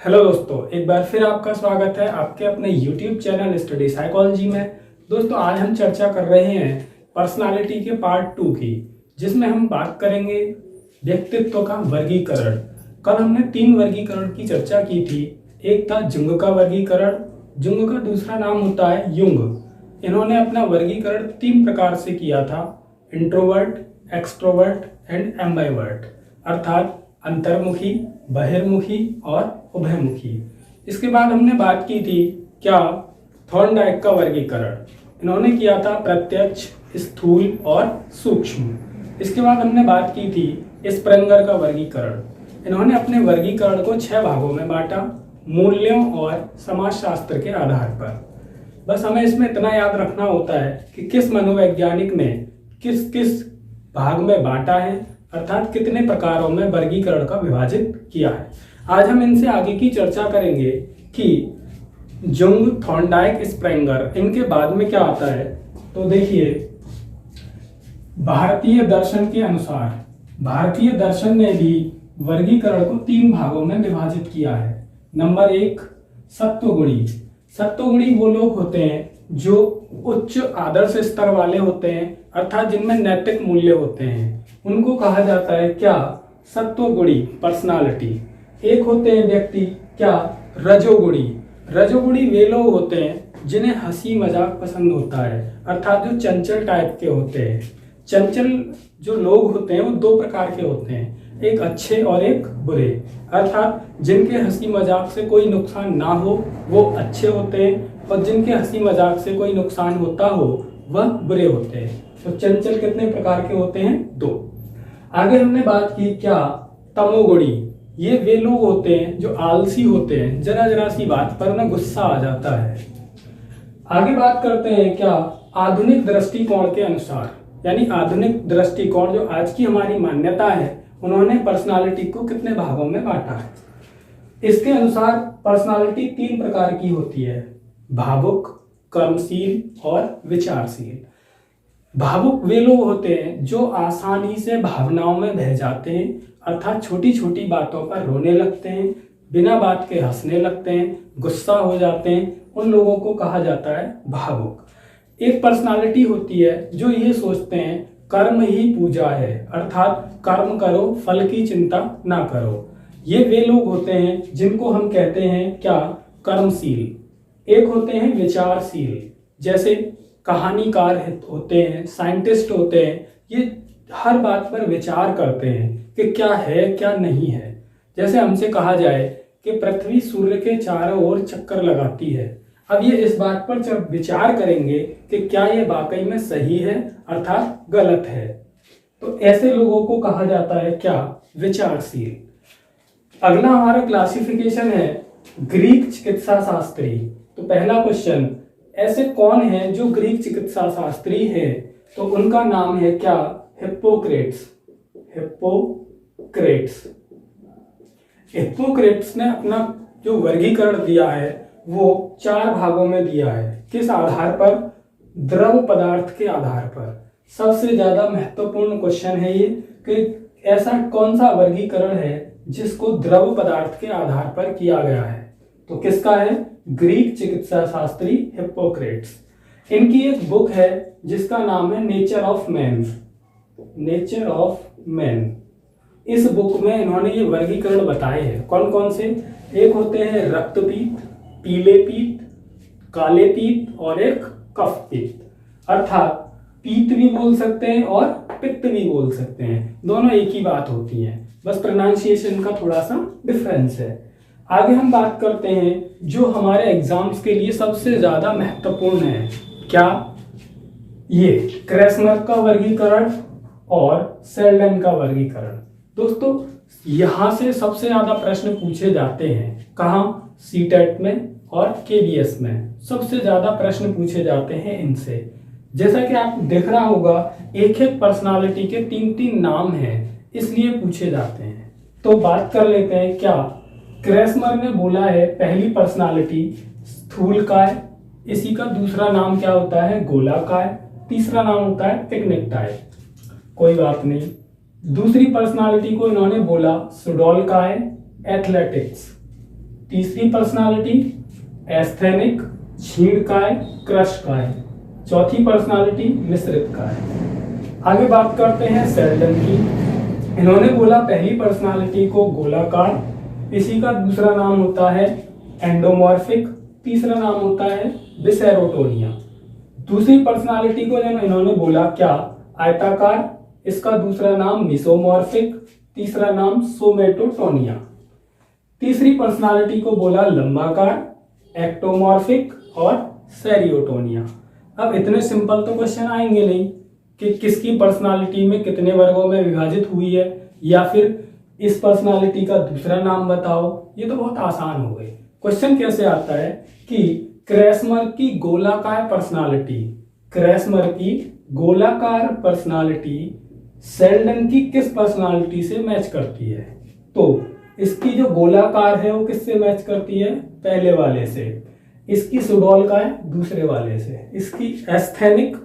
Hello दोस्तों, एक बार फिर आपका स्वागत है आपके अपने YouTube चैनल स्टडी साइकोलॉजी में। दोस्तों, आज हम चर्चा कर रहे हैं पर्सनालिटी के पार्ट 2 की, जिसमें हम बात करेंगे व्यक्तित्व का वर्गीकरण। कल हमने 3 वर्गीकरण की चर्चा की थी। एक था जुंग का वर्गीकरण। जुंग का दूसरा नाम होता है युंग। इन्होंने अपना वर्गीकरण 3 प्रकार से किया था: इंट्रोवर्ट, एक्सट्रोवर्ट एंड एम्बाइवर्ट, अर्थात अंतर्मुखी, बहिर्मुखी और उभयमुखी। इसके बाद हमने बात की थी क्या थॉर्नडाइक का वर्गीकरण। इन्होंने किया था प्रत्यक्ष, स्थूल और सूक्ष्म। इसके बाद हमने बात की थी स्प्रेंगर का वर्गीकरण। इन्होंने अपने वर्गीकरण को 6 भागों में बांटा, मूल्यों और समाजशास्त्र के आधार पर। बस हमें इसमें इतना याद रखना होता है कि किस मनोवैज्ञानिक ने किस किस भाग में बांटा है, अर्थात कितने प्रकारों में वर्गीकरण का विभाजित किया है। आज हम इनसे आगे की चर्चा करेंगे कि जुंग, थॉर्नडाइक, स्प्रेंगर, इनके बाद में क्या आता है। तो देखिए, भारतीय दर्शन के अनुसार भारतीय दर्शन ने भी वर्गीकरण को 3 भागों में विभाजित किया है। नंबर 1, सत्वगुणी। सत्वगुणी वो लोग होते हैं जो उच्च आदर्श स्तर वाले होते हैं, अर्थात जिनमें नैतिक मूल्य होते हैं। उनको कहा जाता है क्या? सत्वगुणी पर्सनालिटी। एक होते हैं व्यक्ति क्या? रजोगुणी। रजोगुणी वे लोग होते हैं जिन्हें हंसी मजाक पसंद होता है, अर्थात जो चंचल टाइप के होते हैं। चंचल जो लोग होते हैं वो 2 प्रकार के होते हैं, एक अच्छे और एक बुरे। अर्थात जिनके हंसी मजाक से कोई नुकसान ना हो वो अच्छे होते हैं, और जिनके हंसी मजाक से कोई नुकसान होता हो वह बुरे होते हैं। तो चंचल कितने प्रकार के होते हैं? 2। आगे हमने बात की क्या? तमोगुणी। ये वे लोग होते हैं जो आलसी होते हैं, जरा जरा सी बात पर उन्हें गुस्सा आ जाता है। आगे बात करते हैं क्या? आधुनिक दृष्टिकोण के अनुसार, यानी आधुनिक दृष्टिकोण जो आज की हमारी मान्यता है, उन्होंने पर्सनालिटी को कितने भागों में बांटा है। इसके अनुसार पर्सनालिटी 3 प्रकार की होती है: भावुक, कर्मशील और विचारशील। भावुक वे लोग होते हैं जो आसानी से भावनाओं में बह जाते हैं, अर्थात छोटी छोटी बातों पर रोने लगते हैं, बिना बात के हंसने लगते हैं, गुस्सा हो जाते हैं। उन लोगों को कहा जाता है भावुक। एक पर्सनालिटी होती है जो ये सोचते हैं कर्म ही पूजा है, अर्थात कर्म करो, फल की चिंता ना करो। ये वे लोग होते हैं जिनको हम कहते हैं क्या? कर्मशील। एक होते हैं विचारशील, जैसे कहानीकार होते हैं, साइंटिस्ट होते हैं। ये हर बात पर विचार करते हैं कि क्या है क्या नहीं है। जैसे हमसे कहा जाए कि पृथ्वी सूर्य के चारों ओर चक्कर लगाती है, अब ये इस बात पर जब विचार करेंगे कि क्या ये वाकई में सही है अर्थात गलत है। तो ऐसे लोगों को कहा जाता है क्या? विचारशील। अगला हमारा क्लासिफिकेशन है ग्रीक चिकित्सा शास्त्री। तो पहला क्वेश्चन, ऐसे कौन हैं जो ग्रीक चिकित्सा शास्त्री हैं? तो उनका नाम है क्या? हिप्पोक्रेट्स। हिप्पोक्रेट्स। हिप्पोक्रेट्स ने अपना जो वर्गीकरण दिया है वो 4 भागों में दिया है। किस आधार पर? द्रव पदार्थ के आधार पर। सबसे ज्यादा महत्वपूर्ण क्वेश्चन है ये कि ऐसा कौन सा वर्गीकरण है जिसको द्रव पदार्थ के आधार पर किया गया है। तो किसका है? ग्रीक चिकित्सा शास्त्री हिप्पोक्रेट्स। इनकी एक बुक है जिसका नाम है nature of man. Nature of man. इस बुक में इन्होंने ये वर्गीकरण बताए हैं। कौन कौन से? एक होते हैं रक्तपीत, पीले पीत, काले पीत और एक कफ पीत। अर्थात पीत भी बोल सकते हैं और पित्त भी बोल सकते हैं, दोनों एक ही बात होती है, बस प्रोनाउंसिएशन का थोड़ा सा डिफरेंस है। आगे हम बात करते हैं जो हमारे एग्जाम्स के लिए सबसे ज्यादा महत्वपूर्ण है। क्या? ये क्रेसनर का वर्गीकरण और सेल्डन का वर्गीकरण। दोस्तों, यहां से सबसे ज्यादा प्रश्न पूछे जाते हैं। कहाँ? सीटेट में और केबीएस में सबसे ज्यादा प्रश्न पूछे जाते हैं इनसे। जैसा कि आप देख रहा होगा, एक एक पर्सनालिटी के 3-3 नाम हैं, इसलिए पूछे जाते हैं। तो बात कर लेते हैं क्या? क्रेसनर ने बोला है पहली पर्सनालिटी स्थूलकाय, इसी का दूसरा नाम क्या होता है? गोलाकाय, तीसरा नाम होता है पिकनिकटाय। कोई बात नहीं। दूसरी पर्सनालिटी को इन्होंने बोला सुडोलकाय, एथलेटिक्स। तीसरी पर्सनालिटी एस्थेनिक, क्षीणकाय, कृशकाय। चौथी पर्सनालिटी मिश्रितकाय। आगे बात करते हैं सेल्डन की। इन्होंने बोला पहली पर्सनालिटी को गोलाकार, इसी का दूसरा नाम होता है एंडोमॉर्फिक, तीसरा नाम होता है बिसेरोटोनिया। दूसरी पर्सनालिटी को जब इन्होंने बोला क्या आयताकार, इसका दूसरा नाम मिसोमॉर्फिक, तीसरा नाम सोमेटोटोनिया। तीसरी पर्सनालिटी को बोला लंबाकार, एक्टोमॉर्फिक और सेरियोटोनिया। अब इतने सिंपल तो क्वेश्चन आएंगे नहीं कि किसकी पर्सनालिटी में कितने वर्गों में विभाजित हुई है या फिर इस पर्सनालिटी का दूसरा नाम बताओ, ये तो बहुत आसान हो गए। क्वेश्चन कैसे आता है कि क्रेसमर की गोलाकार पर्सनालिटी, क्रेसमर की गोलाकार पर्सनालिटी सेल्डन की किस पर्सनालिटी से मैच करती है। तो इसकी जो गोलाकार है वो किससे मैच करती है, पहले वाले से। इसकी सुडौल का है दूसरे वाले से, इसकी एस्थेनिक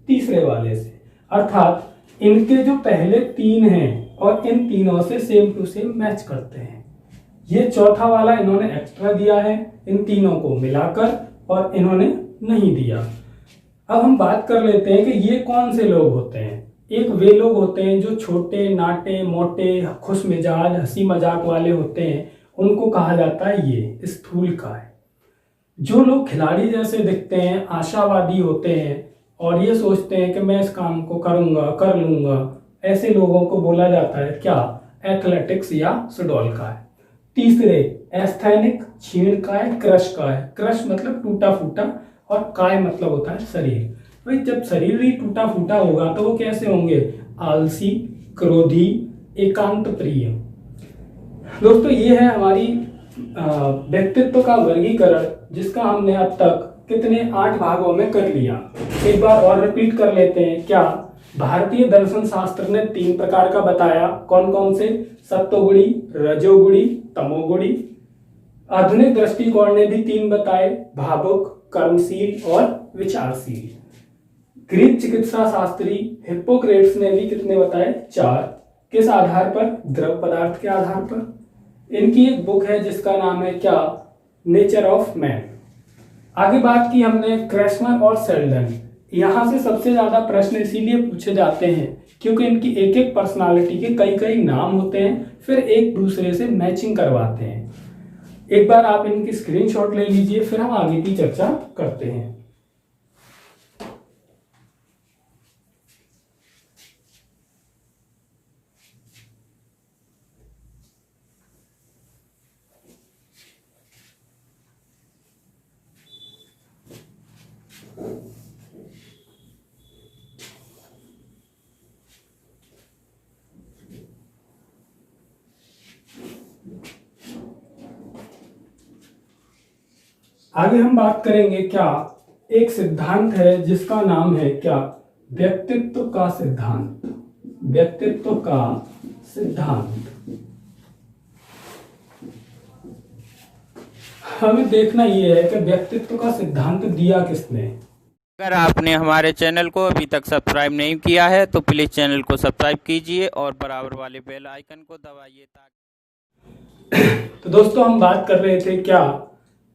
तीसरे वाले से। अर्थात इनके जो पहले तीन हैं और इन तीनों से सेम टू सेम मैच करते हैं। ये चौथा वाला इन्होंने एक्स्ट्रा दिया है इन तीनों को मिलाकर और इन्होंने नहीं दिया। अब हम बात कर लेते हैं कि ये कौन से लोग होते हैं। एक वे लोग होते हैं जो छोटे नाटे मोटे खुश मिजाज हंसी मजाक वाले होते हैं, उनको कहा जाता है ये स्थूलकाय। जो लोग खिलाड़ी जैसे दिखते हैं, आशावादी होते हैं और ये सोचते हैं कि मैं इस काम को करूंगा कर लूंगा, ऐसे लोगों को बोला जाता है क्या, एथलेटिक्स या सुडौलकाय। तीसरे एस्थेनिक, क्षीणकाय, कृशकाय। कृश मतलब टूटा फूटा और काय मतलब होता है शरीर। भाई जब शरीर ही टूटा फूटा होगा तो वो कैसे होंगे, आलसी, क्रोधी, एकांत प्रिय। दोस्तों ये है हमारी व्यक्तित्व का वर्गीकरण, जिसका हमने अब तक कितने 8 भागों में कर लिया। एक बार और रिपीट कर लेते हैं। क्या भारतीय दर्शन शास्त्र ने 3 प्रकार का बताया, कौन कौन से, सत्वगुणी, रजोगुणी, तमोगुणी। आधुनिक दृष्टिकोण ने भी 3 बताए, भावुक, कर्मशील और विचारशील। ग्रीक चिकित्सा शास्त्री हिप्पोक्रेट्स ने भी कितने बताए, 4। किस आधार पर, द्रव पदार्थ के आधार पर। इनकी एक बुक है जिसका नाम है क्या, नेचर ऑफ मैन। आगे बात की हमने क्रेसमर और सेल्डन। यहां से सबसे ज्यादा प्रश्न इसीलिए पूछे जाते हैं क्योंकि इनकी एक एक पर्सनालिटी के कई कई नाम होते हैं, फिर एक दूसरे से मैचिंग करवाते हैं। एक बार आप इनकी स्क्रीनशॉट ले लीजिए, फिर हम आगे की चर्चा करते हैं। आगे हम बात करेंगे क्या, एक सिद्धांत है जिसका नाम है क्या, व्यक्तित्व का सिद्धांत। व्यक्तित्व का सिद्धांत। हमें देखना यह है कि व्यक्तित्व का सिद्धांत दिया किसने। अगर आपने हमारे चैनल को अभी तक सब्सक्राइब नहीं किया है तो प्लीज चैनल को सब्सक्राइब कीजिए और बराबर वाले बेल आइकन को दबाइए ताकि तो दोस्तों हम बात कर रहे थे क्या,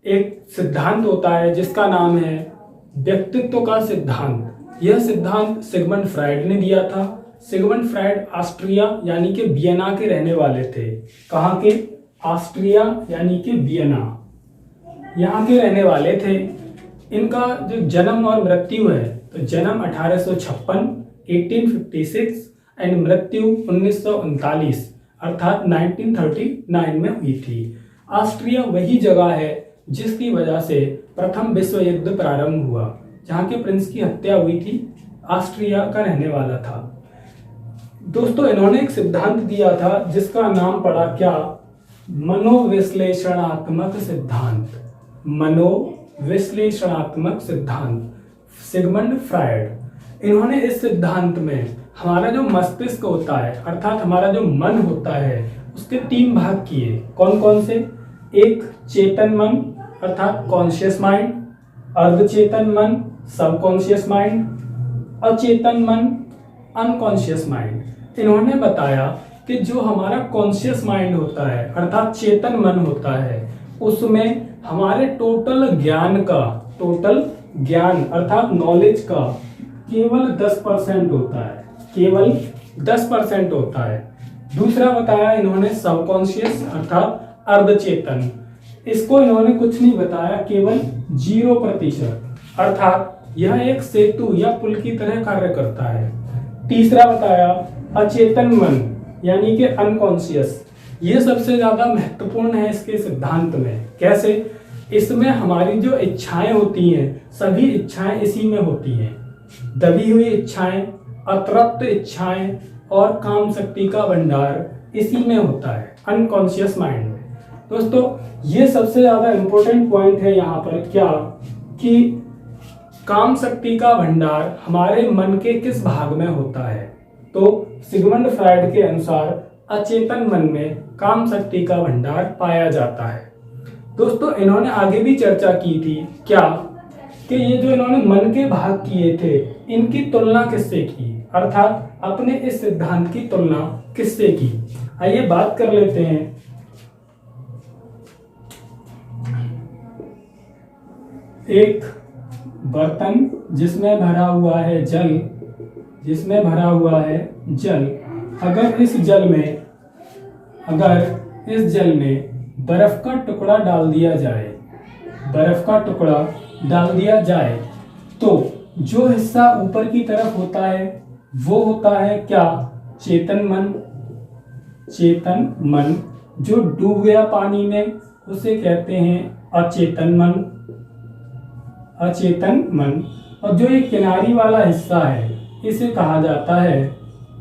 एक सिद्धांत होता है जिसका नाम है व्यक्तित्व का सिद्धांत। यह सिद्धांत सिगमंड फ्राइड ने दिया था। सिगमंड फ्राइड ऑस्ट्रिया यानी कि वियना के रहने वाले थे। कहाँ के, ऑस्ट्रिया यानी कि वियना, यहाँ के रहने वाले थे। इनका जो जन्म और मृत्यु है, तो जन्म 1856 1856 एंड मृत्यु 1939 अर्थात 1939 में हुई थी। ऑस्ट्रिया वही जगह है जिसकी वजह से प्रथम विश्व युद्ध प्रारंभ हुआ, जहाँ के प्रिंस की हत्या हुई थी। ऑस्ट्रिया का रहने वाला था। दोस्तों इन्होंने एक सिद्धांत दिया था जिसका नाम पड़ा क्या, मनोविश्लेषणात्मक सिद्धांत। मनोविश्लेषणात्मक सिद्धांत, सिगमंड फ्राइड। इन्होंने इस सिद्धांत में हमारा जो मस्तिष्क होता है अर्थात हमारा जो मन होता है उसके 3 भाग किए। कौन कौन से, एक चेतन मन अर्थात कॉन्शियस माइंड, अर्धचेतन मन सबकॉन्शियस माइंड, अचेतन मन अनकॉन्शियस माइंड। इन्होंने बताया कि जो हमारा कॉन्शियस माइंड होता है अर्थात चेतन मन होता है उसमें हमारे टोटल ज्ञान अर्थात नॉलेज का केवल 10% होता है, केवल 10% होता है। दूसरा बताया इन्होंने सबकॉन्शियस अर्थात अर्धचेतन, इसको इन्होंने कुछ नहीं बताया, केवल 0% अर्थात यह एक सेतु या पुल की तरह कार्य करता है। तीसरा बताया अचेतन मन यानी कि अनकॉन्शियस, ये सबसे ज्यादा महत्वपूर्ण है इसके सिद्धांत में। कैसे? इसमें हमारी जो इच्छाएं होती हैं, सभी इच्छाएं इसी में होती हैं, दबी हुई इच्छाएं, अतृप्त इच्छाएं और काम शक्ति का भंडार इसी में होता है, अनकॉन्शियस माइंड में। दोस्तों ये सबसे ज्यादा इंपॉर्टेंट पॉइंट है यहाँ पर, क्या कि काम शक्ति का भंडार हमारे मन के किस भाग में होता है। तो सिगमंड फ्रायड के अनुसार अचेतन मन में काम शक्ति का भंडार पाया जाता है। दोस्तों इन्होंने आगे भी चर्चा की थी, क्या कि ये जो इन्होंने मन के भाग किए थे, इनकी तुलना किससे की, अर्थात अपने इस सिद्धांत की तुलना किससे की। आइए बात कर लेते हैं। एक बर्तन जिसमें भरा हुआ है जल, अगर इस जल में बर्फ का टुकड़ा डाल दिया जाए, तो जो हिस्सा ऊपर की तरफ होता है वो होता है क्या, चेतन मन। जो डूब गया पानी में उसे कहते हैं अचेतन मन। और जो ये किनारी वाला हिस्सा है इसे कहा जाता है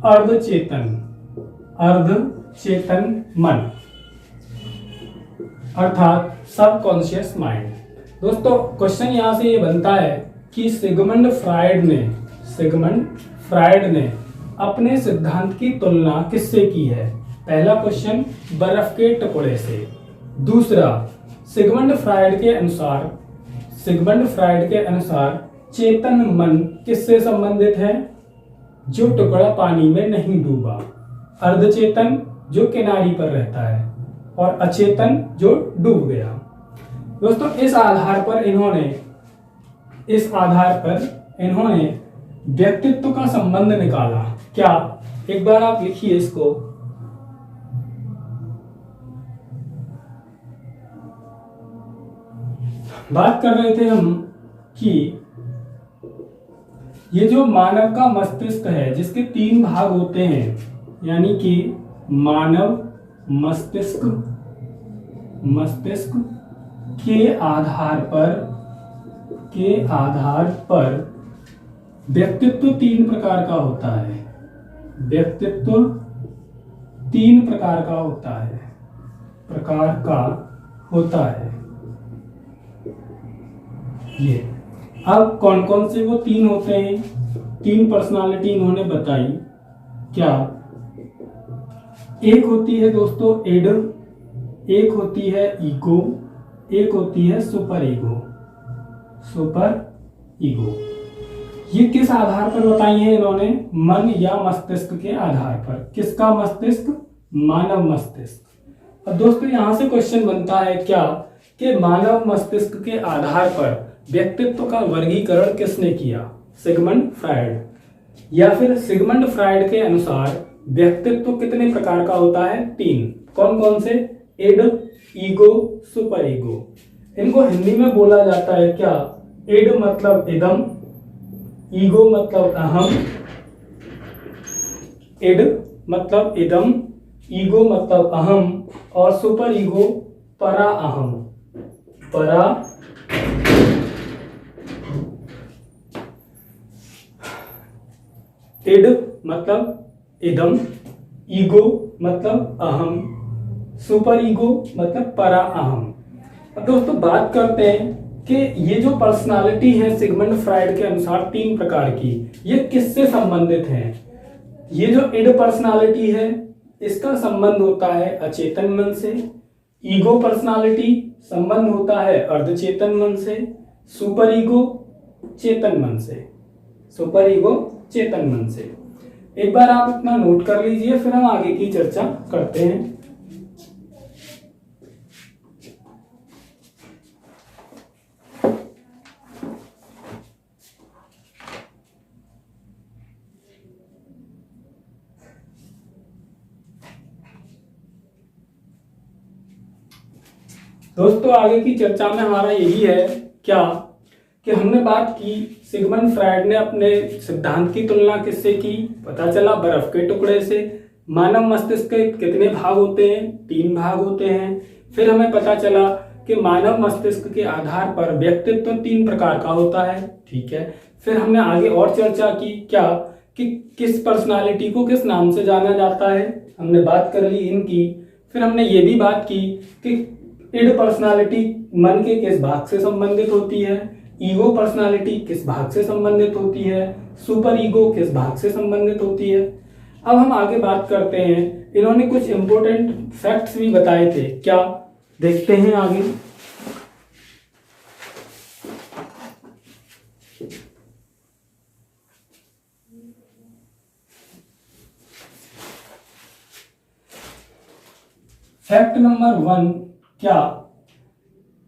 अर्धचेतन मन अर्थात सबकॉन्शियस माइंड। दोस्तों क्वेश्चन यहां से ये बनता है कि सिगमंड फ्रायड ने अपने सिद्धांत की तुलना किससे की है। पहला क्वेश्चन बर्फ के टुकड़े से। दूसरा, सिगमंड फ्रायड के अनुसार चेतन मन किससे संबंधित है, जो टुकड़ा पानी में नहीं डूबा, अर्धचेतन जो किनारी पर रहता है, और अचेतन जो डूब गया। दोस्तों इस आधार पर इन्होंने व्यक्तित्व का संबंध निकाला। क्या? एक बार आप लिखिए इसको। बात कर रहे थे हम कि ये जो मानव का मस्तिष्क है, जिसके 3 भाग होते हैं, यानी कि मानव मस्तिष्क के आधार पर व्यक्तित्व 3 प्रकार का होता है। ये अब कौन कौन से वो 3 होते हैं, 3 पर्सनालिटी इन्होंने बताई। क्या? एक होती है दोस्तों इड, एक होती है ईगो, एक होती है सुपर ईगो। ये किस आधार पर बताई है इन्होंने? मन या मस्तिष्क के आधार पर। किसका मस्तिष्क? मानव मस्तिष्क। अब दोस्तों यहां से क्वेश्चन बनता है क्या कि मानव मस्तिष्क के आधार पर व्यक्तित्व का वर्गीकरण किसने किया, सिगमंड फ्रायड। या फिर सिगमंड फ्रायड के अनुसार व्यक्तित्व कितने प्रकार का होता है? 3। कौन कौन से? Id, ego, super ego. इनको हिंदी में बोला जाता है क्या? इड मतलब इदम, ईगो मतलब अहम, इड मतलब इदम, ईगो मतलब अहम, और सुपर ईगो परा अहम। इड मतलब इदम, ईगो मतलब अहम, सुपर ईगो मतलब परा अहम। अब दोस्तों बात करते हैं कि ये जो पर्सनालिटी है सिगमंड फ्रायड के अनुसार 3 प्रकार की, ये किससे संबंधित हैं। ये जो इड पर्सनालिटी है इसका संबंध होता है अचेतन मन से, ईगो पर्सनालिटी संबंध होता है अर्धचेतन मन से, सुपर ईगो चेतन मन से। एक बार आप इतना नोट कर लीजिए, फिर हम आगे की चर्चा करते हैं। दोस्तों आगे की चर्चा में हमारा यही है क्या कि हमने बात की सिगमंड फ्रायड ने अपने सिद्धांत की तुलना किससे की, पता चला बर्फ के टुकड़े से। मानव मस्तिष्क के कितने भाग होते हैं, 3 भाग होते हैं। फिर हमें पता चला कि मानव मस्तिष्क के आधार पर व्यक्तित्व 3 प्रकार का होता है, ठीक है। फिर हमने आगे और चर्चा की क्या कि किस पर्सनालिटी को किस नाम से जाना जाता है, हमने बात कर ली इनकी। फिर हमने ये भी बात की कि इड पर्सनालिटी मन के किस भाग से संबंधित होती है, ईगो पर्सनालिटी किस भाग से संबंधित होती है, सुपर ईगो किस भाग से संबंधित होती है। अब हम आगे बात करते हैं, इन्होंने कुछ इंपॉर्टेंट फैक्ट्स भी बताए थे, क्या देखते हैं आगे। फैक्ट नंबर 1 क्या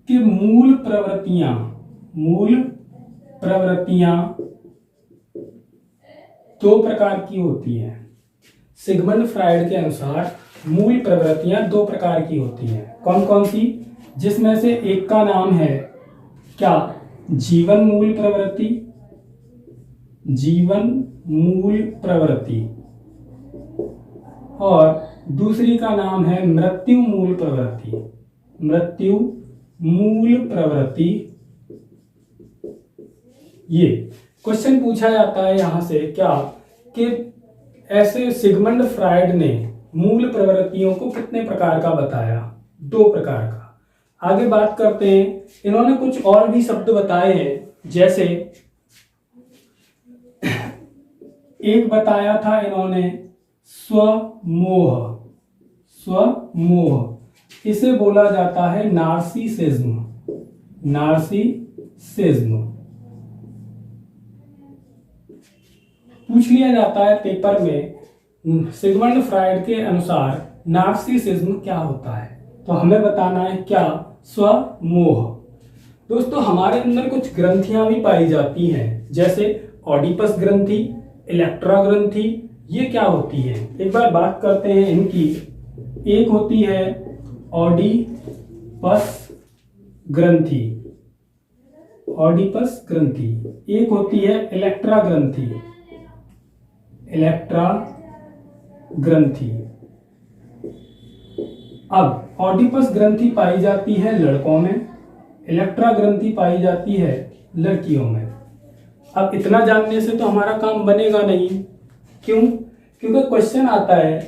कि मूल प्रवृत्तियां 2 प्रकार की होती हैं। सिगमंड फ्रायड के अनुसार मूल प्रवृत्तियां 2 प्रकार की होती हैं। कौन कौन सी, जिसमें से एक का नाम है क्या जीवन मूल प्रवृत्ति, और दूसरी का नाम है मृत्यु मूल प्रवृत्ति। ये क्वेश्चन पूछा जाता है यहां से क्या कि ऐसे सिगमंड फ्रायड ने मूल प्रवृत्तियों को कितने प्रकार का बताया, 2 प्रकार का। आगे बात करते हैं, इन्होंने कुछ और भी शब्द बताए हैं, जैसे एक बताया था इन्होंने स्वमोह, इसे बोला जाता है नार्सिसिज्म। पूछ लिया जाता है पेपर में सिगमंड फ्रायड के अनुसार नार्सिसिज्म क्या होता है, तो हमें बताना है क्या स्वमोह। दोस्तों हमारे अंदर कुछ ग्रंथियां भी पाई जाती हैं, जैसे ऑडिपस ग्रंथि, इलेक्ट्रा ग्रंथि। ये क्या होती है, एक बार बात करते हैं इनकी। एक होती है ऑडिपस ग्रंथि, एक होती है इलेक्ट्रा ग्रंथि। अब ऑडिपस ग्रंथि पाई जाती है लड़कों में, इलेक्ट्रा ग्रंथि पाई जाती है लड़कियों में। अब इतना जानने से तो हमारा काम बनेगा नहीं, क्यों? क्योंकि क्वेश्चन आता है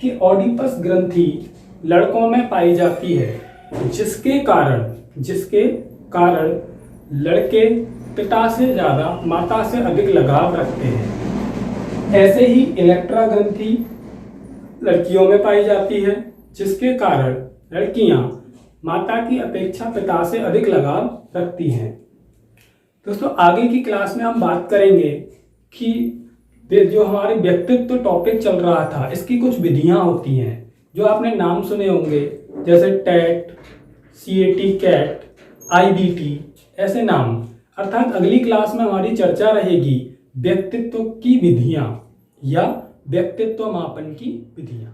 कि ऑडिपस ग्रंथि लड़कों में पाई जाती है, जिसके कारण लड़के पिता से ज्यादा माता से अधिक लगाव रखते हैं। ऐसे ही इलेक्ट्रा ग्रंथि लड़कियों में पाई जाती है, जिसके कारण लड़कियां माता की अपेक्षा पिता से अधिक लगाव रखती हैं। दोस्तों आगे की क्लास में हम बात करेंगे कि जो हमारे व्यक्तित्व टॉपिक चल रहा था, इसकी कुछ विधियां होती हैं जो आपने नाम सुने होंगे, जैसे टैट, CAT कैट, IBT, ऐसे नाम। अर्थात अगली क्लास में हमारी चर्चा रहेगी व्यक्तित्व की विधियां या व्यक्तित्व मापन की विधियां।